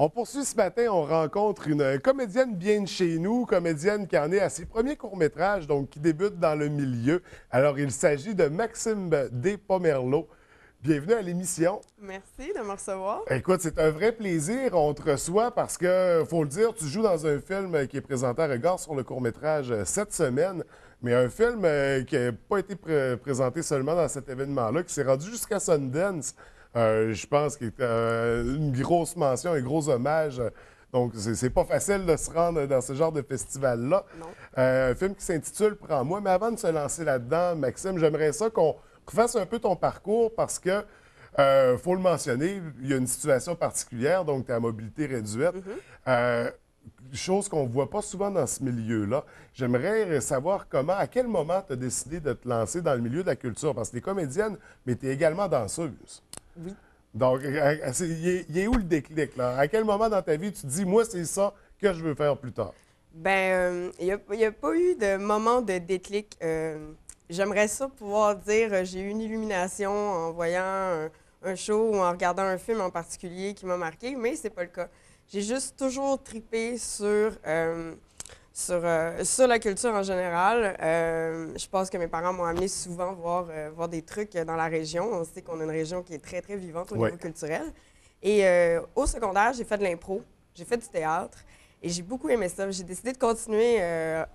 On poursuit ce matin, on rencontre une comédienne bien de chez nous, comédienne qui en est à ses premiers courts-métrages, donc qui débute dans le milieu. Alors, il s'agit de Maxime Despomerleau. Bienvenue à l'émission. Merci de me recevoir. Écoute, c'est un vrai plaisir. On te reçoit parce que, faut le dire, tu joues dans un film qui est présenté à Regard sur le court-métrage cette semaine, mais un film qui n'a pas été présenté seulement dans cet événement-là, qui s'est rendu jusqu'à Sundance. Je pense qu'il est une grosse mention, un gros hommage. Donc, c'est pas facile de se rendre dans ce genre de festival-là. Non. Un film qui s'intitule Prends-moi. Mais avant de se lancer là-dedans, Maxime, j'aimerais ça qu'on refasse un peu ton parcours parce que, faut le mentionner, il y a une situation particulière, donc tu es à mobilité réduite. Chose qu'on ne voit pas souvent dans ce milieu-là. J'aimerais savoir comment, à quel moment tu as décidé de te lancer dans le milieu de la culture, parce que tu es comédienne, mais tu es également danseuse. Oui. Donc, il est où le déclic, là? À quel moment dans ta vie tu te dis, moi, c'est ça que je veux faire plus tard? Ben, il n'y a pas eu de moment de déclic. J'aimerais ça pouvoir dire j'ai eu une illumination en voyant un show ou en regardant un film en particulier qui m'a marqué, mais c'est pas le cas. J'ai juste toujours tripé sur la culture en général. Je pense que mes parents m'ont amené souvent voir des trucs dans la région. On sait qu'on a une région qui est très, très vivante au niveau culturel. Et au secondaire, j'ai fait de l'impro, j'ai fait du théâtre et j'ai beaucoup aimé ça. J'ai décidé de continuer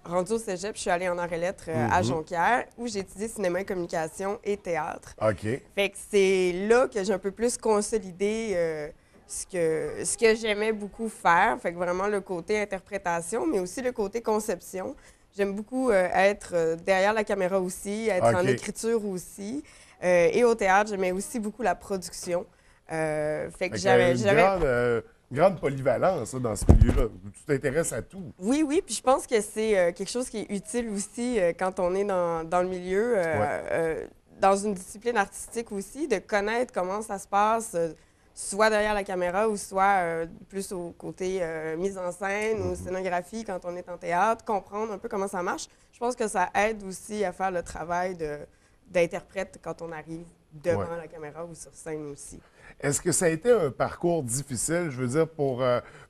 rendu au cégep. Je suis allée en arts et lettres à Jonquière où j'ai étudié cinéma et communication et théâtre. OK. Fait que c'est là que j'ai un peu plus consolidé ce que j'aimais beaucoup faire. Fait que vraiment le côté interprétation, mais aussi le côté conception. J'aime beaucoup être derrière la caméra aussi, être en écriture aussi. Et au théâtre, j'aimais aussi beaucoup la production. Fait que j'avais une grande polyvalence dans ce milieu-là. Tu t'intéresses à tout. Oui, oui. Puis je pense que c'est quelque chose qui est utile aussi quand on est dans le milieu, dans une discipline artistique aussi, de connaître comment ça se passe. Soit derrière la caméra ou soit plus au côté mise en scène ou scénographie quand on est en théâtre, comprendre un peu comment ça marche. Je pense que ça aide aussi à faire le travail d'interprète quand on arrive devant la caméra ou sur scène aussi. Est-ce que ça a été un parcours difficile, je veux dire,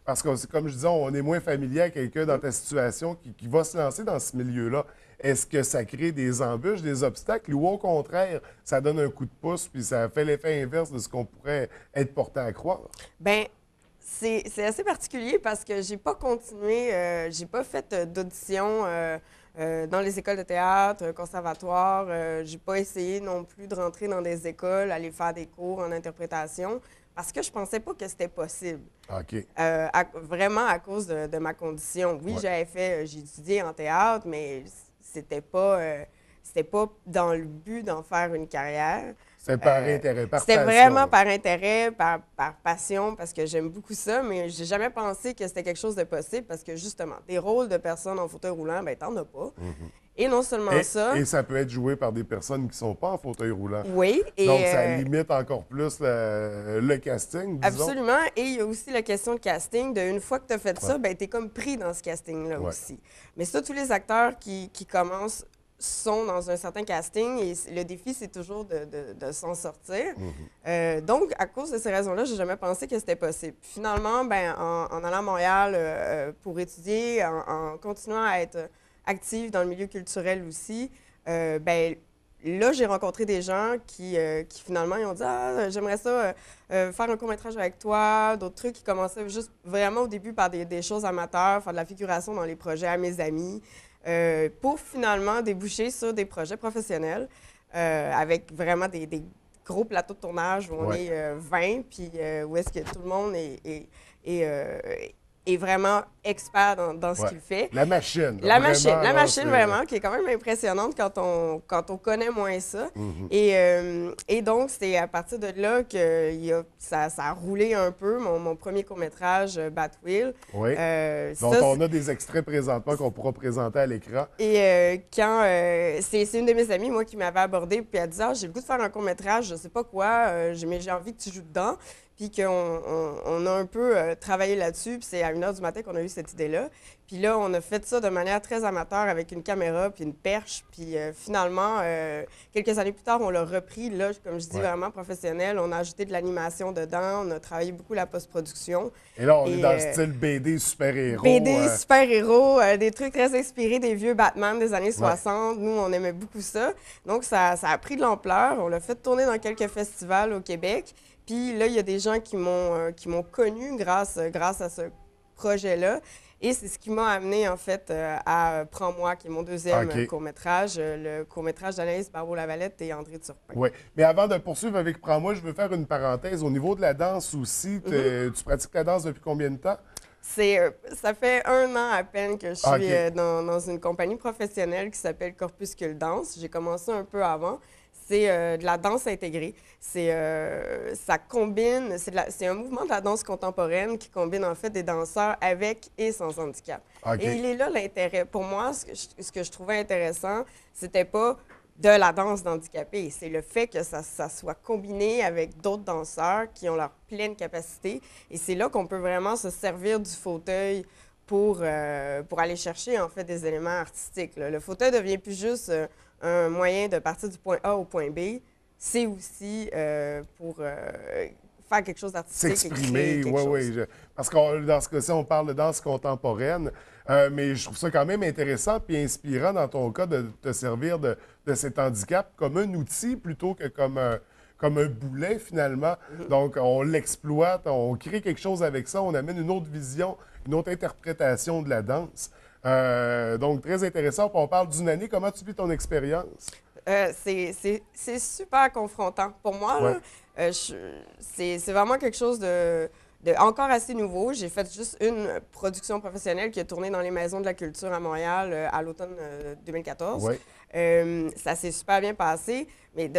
parce que, comme je disais, on est moins familier à quelqu'un dans ta situation qui va se lancer dans ce milieu-là. Est-ce que ça crée des embûches, des obstacles, ou au contraire, ça donne un coup de pouce puis ça fait l'effet inverse de ce qu'on pourrait être porté à croire? Bien, c'est assez particulier parce que j'ai pas continué, j'ai pas fait d'audition dans les écoles de théâtre, conservatoire. J'ai pas essayé non plus de rentrer dans des écoles, aller faire des cours en interprétation parce que je pensais pas que c'était possible. OK. Vraiment à cause de ma condition. Oui, j'ai étudié en théâtre, mais c'était pas dans le but d'en faire une carrière. C'est par intérêt, par passion. C'était vraiment par intérêt, par passion, parce que j'aime beaucoup ça, mais j'ai jamais pensé que c'était quelque chose de possible parce que, justement, des rôles de personnes en fauteuil roulant, ben t'en as pas. Et non seulement ça... Et ça peut être joué par des personnes qui sont pas en fauteuil roulant. Oui. Et, donc, ça limite encore plus le casting, disons. Absolument. Et il y a aussi la question de casting. Une fois que tu as fait ça, ben, tu es comme pris dans ce casting-là aussi. Mais ça, tous les acteurs qui commencent sont dans un certain casting et le défi, c'est toujours de s'en sortir. Donc, à cause de ces raisons-là, j'ai jamais pensé que c'était possible. Finalement, ben, en allant à Montréal pour étudier, en continuant à être active dans le milieu culturel aussi, ben, là, j'ai rencontré des gens qui finalement, ils ont dit « Ah, j'aimerais ça faire un court-métrage avec toi », d'autres trucs qui commençaient juste vraiment au début par des choses amateurs, faire de la figuration dans les projets à mes amis, pour finalement déboucher sur des projets professionnels avec vraiment des gros plateaux de tournage où on est 20, puis où est-ce que tout le monde est vraiment expert dans ce qu'il fait. La machine. La machine, vraiment, qui est quand même impressionnante quand on connaît moins ça. Et donc, c'est à partir de là que ça a roulé un peu, mon premier court-métrage, Batwheel. Oui. Donc, on a des extraits présentement qu'on pourra présenter à l'écran. Et quand c'est une de mes amies, moi, qui m'avait abordé, puis elle dit « Ah, j'ai le goût de faire un court-métrage, je sais pas quoi, mais j'ai envie que tu joues dedans. » puis qu'on a un peu travaillé là-dessus, puis c'est à 1 h du matin qu'on a eu cette idée-là. Puis là, on a fait ça de manière très amateur avec une caméra puis une perche. Puis finalement, quelques années plus tard, on l'a repris, là, comme je dis, vraiment professionnel. On a ajouté de l'animation dedans, on a travaillé beaucoup la post-production. Et là, on est dans le style BD super-héros. BD super-héros, des trucs très inspirés des vieux Batman des années 60. Nous, on aimait beaucoup ça. Donc, ça a pris de l'ampleur. On l'a fait tourner dans quelques festivals au Québec. Puis là, il y a des gens qui m'ont connu grâce à ce projet-là. Et c'est ce qui m'a amené, en fait, à Prends-moi, qui est mon deuxième court-métrage, le court-métrage d'Anaïs Barbeau-Lavalette et André Turpin. Oui. Mais avant de poursuivre avec Prends-moi, je veux faire une parenthèse. Au niveau de la danse aussi, tu pratiques la danse depuis combien de temps? Ça fait 1 an à peine que je suis dans une compagnie professionnelle qui s'appelle Corpuscule Danse. J'ai commencé un peu avant. C'est de la danse intégrée. Ça combine, c'est un mouvement de la danse contemporaine qui combine en fait des danseurs avec et sans handicap. Et il est là l'intérêt. Pour moi, ce que je trouvais intéressant, c'était pas de la danse d'handicapés, c'est le fait que ça soit combiné avec d'autres danseurs qui ont leur pleine capacité. Et c'est là qu'on peut vraiment se servir du fauteuil pour aller chercher en fait des éléments artistiques. Là. Le fauteuil devient plus juste un moyen de partir du point A au point B, c'est aussi pour faire quelque chose d'artistique. S'exprimer, oui. Parce que dans ce cas-ci, on parle de danse contemporaine, mais je trouve ça quand même intéressant et inspirant dans ton cas de te servir de cet handicap comme un outil plutôt que comme un boulet, finalement. Donc, on l'exploite, on crée quelque chose avec ça, on amène une autre vision, une autre interprétation de la danse. Donc, très intéressant. Puis on parle d'une année. Comment tu vis ton expérience? C'est super confrontant. Pour moi, c'est vraiment quelque chose de encore assez nouveau. J'ai fait juste une production professionnelle qui a tourné dans les maisons de la culture à Montréal à l'automne 2014. Ça s'est super bien passé, mais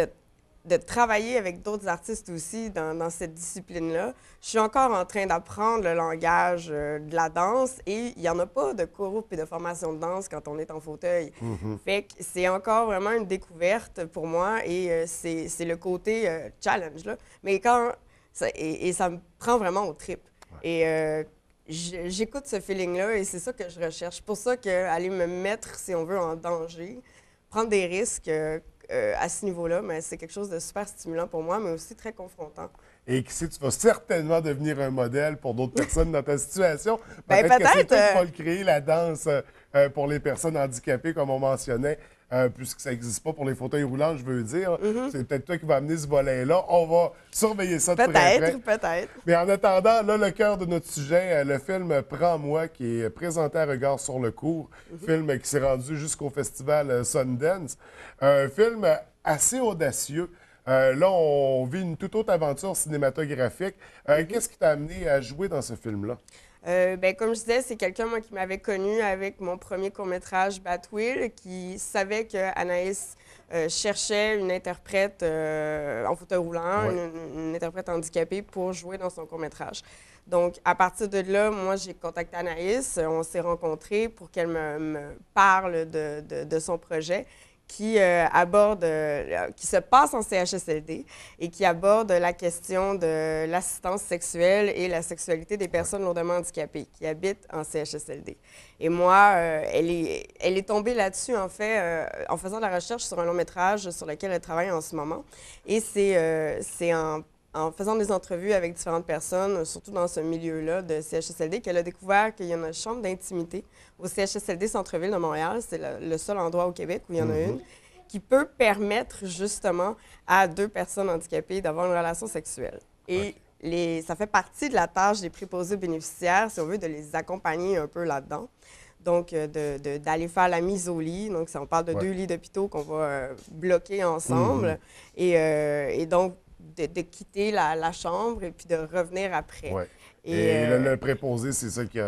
de travailler avec d'autres artistes aussi dans cette discipline-là. Je suis encore en train d'apprendre le langage de la danse et il n'y en a pas de cours et de formation de danse quand on est en fauteuil. Fait que c'est encore vraiment une découverte pour moi et c'est le côté challenge, là. Mais ça me prend vraiment au trip. Et j'écoute ce feeling-là et c'est ça que je recherche. Pour ça qu'aller me mettre, si on veut, en danger, prendre des risques à ce niveau-là, mais c'est quelque chose de super stimulant pour moi, mais aussi très confrontant. Et qui sait, tu vas certainement devenir un modèle pour d'autres personnes dans ta situation. Peut-être que c'est toi qui vas le créer, la danse, pour les personnes handicapées, comme on mentionnait, puisque ça n'existe pas pour les fauteuils roulants, je veux dire. C'est peut-être toi qui vas amener ce volet-là. On va surveiller ça de près. Peut-être. Mais en attendant, là, le cœur de notre sujet, le film Prends-moi, qui est présenté à Regard sur le cours, film qui s'est rendu jusqu'au festival Sundance. Un film assez audacieux. Là, on vit une toute autre aventure cinématographique. Qu'est-ce qui t'a amené à jouer dans ce film-là? Comme je disais, c'est quelqu'un moi, qui m'avait connu avec mon premier court-métrage Batwheel, qui savait que Anaïs cherchait une interprète en fauteuil roulant, une interprète handicapée pour jouer dans son court-métrage. Donc, à partir de là, moi, j'ai contacté Anaïs, on s'est rencontrés pour qu'elle me parle de son projet qui qui se passe en CHSLD et qui aborde la question de l'assistance sexuelle et la sexualité des personnes lourdement handicapées qui habitent en CHSLD. Et moi, elle est tombée là-dessus, en fait, en faisant de la recherche sur un long-métrage sur lequel elle travaille en ce moment. Et c'est en faisant des entrevues avec différentes personnes, surtout dans ce milieu-là de CHSLD, qu'elle a découvert qu'il y a une chambre d'intimité au CHSLD Centre-Ville de Montréal. C'est le seul endroit au Québec où il y en a une, qui peut permettre justement à 2 personnes handicapées d'avoir une relation sexuelle. Et ça fait partie de la tâche des préposés bénéficiaires, si on veut, de les accompagner un peu là-dedans. Donc, d'aller faire la mise au lit. Donc, on parle de 2 lits d'hôpitaux qu'on va bloquer ensemble. Et donc, de quitter la chambre et puis de revenir après. Et le préposé, c'est ça qui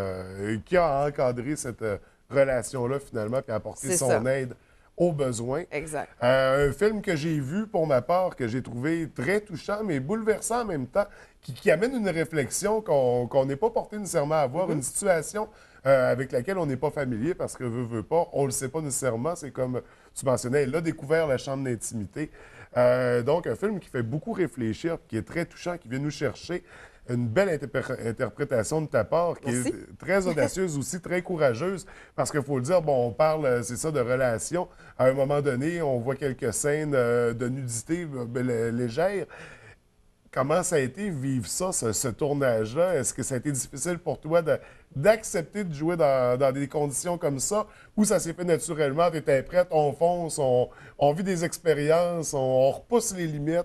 a encadré cette relation-là, finalement, puis a apporté son aide aux besoins. Exact. Un film que j'ai vu, pour ma part, que j'ai trouvé très touchant, mais bouleversant en même temps, qui amène une réflexion qu'on n'est pas porté nécessairement à avoir, une situation avec laquelle on n'est pas familier, parce que veut pas, on ne le sait pas nécessairement. C'est comme tu mentionnais, elle a découvert la chambre d'intimité. Donc, un film qui fait beaucoup réfléchir, qui est très touchant, qui vient nous chercher. Une belle interprétation de ta part, qui Merci. est très audacieuse aussi, très courageuse, parce qu'il faut le dire, bon, on parle, c'est ça, de relations. À un moment donné, on voit quelques scènes de nudité légères. Comment ça a été vivre ça, ce tournage-là? Est-ce que ça a été difficile pour toi d'accepter de jouer dans des conditions comme ça, ou ça s'est fait naturellement, tu étais prête, on fonce, on vit des expériences, on repousse les limites?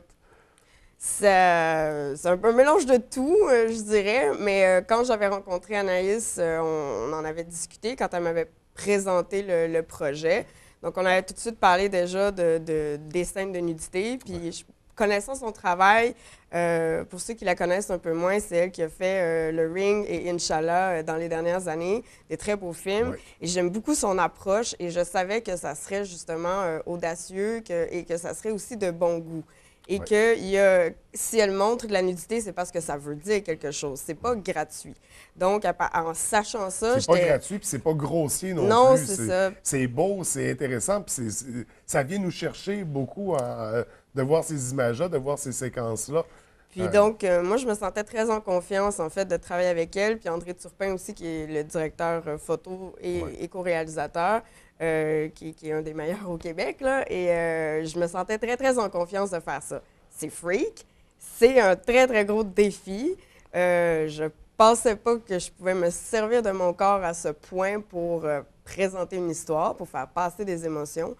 C'est un peu un mélange de tout, je dirais. Mais quand j'avais rencontré Anaïs, on en avait discuté quand elle m'avait présenté le projet. Donc, on avait tout de suite parlé déjà des scènes de nudité. Puis, connaissant son travail, pour ceux qui la connaissent un peu moins, c'est elle qui a fait Le Ring et Inch'Allah dans les dernières années, des très beaux films. Ouais. Et j'aime beaucoup son approche et je savais que ça serait justement audacieux et que ça serait aussi de bon goût. Et Ouais. que si elle montre de la nudité, c'est parce que ça veut dire quelque chose. C'est pas gratuit. Donc, en sachant ça, C'est pas j'étais... gratuit, puis c'est pas grossier non Non, plus. c'est ça. C'est beau, c'est intéressant, puis ça vient nous chercher beaucoup de voir ces images-là, de voir ces séquences-là. Puis donc, moi, je me sentais très en confiance, en fait, de travailler avec elle. Puis André Turpin aussi, qui est le directeur photo et co-réalisateur, qui est un des meilleurs au Québec, là. Et je me sentais très, très en confiance de faire ça. C'est freak. C'est un très, très gros défi. Je pensais pas que je pouvais me servir de mon corps à ce point pour présenter une histoire, pour faire passer des émotions.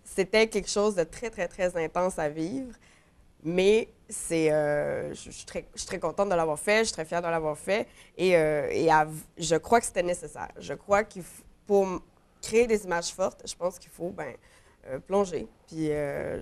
C'était quelque chose de très, très, très intense à vivre. Mais je suis très contente de l'avoir fait, je suis très fière de l'avoir fait. Je crois que c'était nécessaire. Je crois pour créer des images fortes, je pense qu'il faut plonger. Puis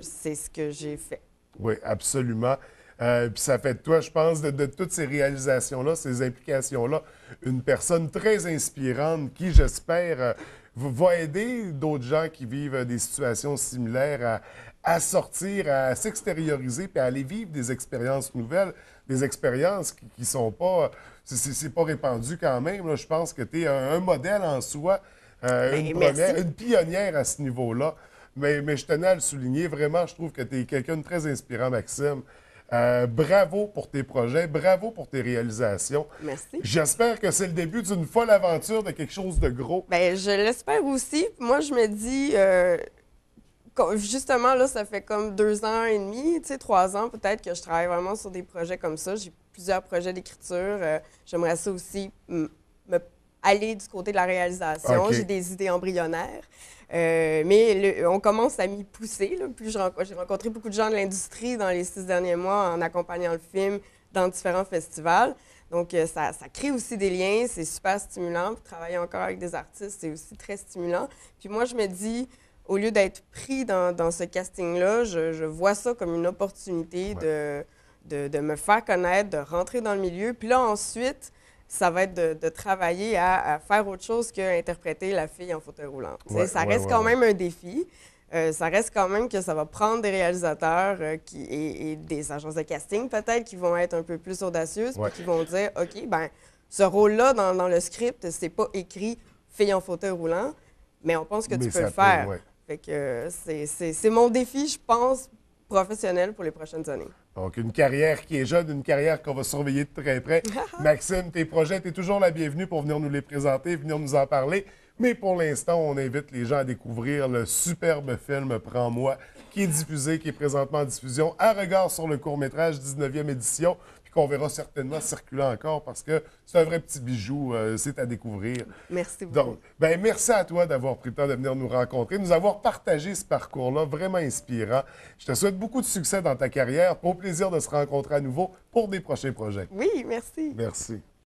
c'est ce que j'ai fait. Oui, absolument. Puis ça fait de toi, je pense, de toutes ces réalisations-là, ces implications-là, une personne très inspirante qui, j'espère, va aider d'autres gens qui vivent des situations similaires à sortir, à s'extérioriser, puis à aller vivre des expériences nouvelles, des expériences qui sont pas... C'est pas répandu quand même. Là. Je pense que tu es un modèle en soi, Merci. une pionnière à ce niveau-là. Mais je tenais à le souligner. Vraiment, je trouve que tu es quelqu'un de très inspirant, Maxime. Bravo pour tes projets, bravo pour tes réalisations. Merci. J'espère que c'est le début d'une folle aventure, de quelque chose de gros. Bien, je l'espère aussi. Moi, je me dis, justement, là, ça fait comme 2 ans et demi, 3 ans peut-être que je travaille vraiment sur des projets comme ça. J'ai plusieurs projets d'écriture. J'aimerais ça aussi aller du côté de la réalisation. OK. J'ai des idées embryonnaires. Mais on commence à m'y pousser. Là. J'ai rencontré beaucoup de gens de l'industrie dans les 6 derniers mois en accompagnant le film dans différents festivals. Donc, ça crée aussi des liens, c'est super stimulant. Puis travailler encore avec des artistes, c'est aussi très stimulant. Puis moi, je me dis, au lieu d'être pris dans ce casting-là, je vois ça comme une opportunité de me faire connaître, de rentrer dans le milieu. Puis là, ensuite, ça va être de travailler à faire autre chose qu'interpréter la fille en fauteuil roulant. Ça reste quand même un défi. Ça reste quand même que ça va prendre des réalisateurs et des agences de casting peut-être qui vont être un peu plus audacieuses puis qui vont dire, OK, ben ce rôle-là dans le script, c'est pas écrit fille en fauteuil roulant, mais on pense que tu peux le faire. Fait que c'est mon défi, je pense, professionnel pour les prochaines années. Donc, une carrière qui est jeune, une carrière qu'on va surveiller de très près. Maxime, tes projets, tu es toujours la bienvenue pour venir nous les présenter, venir nous en parler. Mais pour l'instant, on invite les gens à découvrir le superbe film Prends-moi, qui est diffusé, qui est présentement en diffusion, à regard sur le court-métrage 19e édition, puis qu'on verra certainement circuler encore parce que c'est un vrai petit bijou, c'est à découvrir. Merci beaucoup. Donc, merci à toi d'avoir pris le temps de venir nous rencontrer, de nous avoir partagé ce parcours-là, vraiment inspirant. Je te souhaite beaucoup de succès dans ta carrière. Au plaisir de se rencontrer à nouveau pour des prochains projets. Oui, merci. Merci.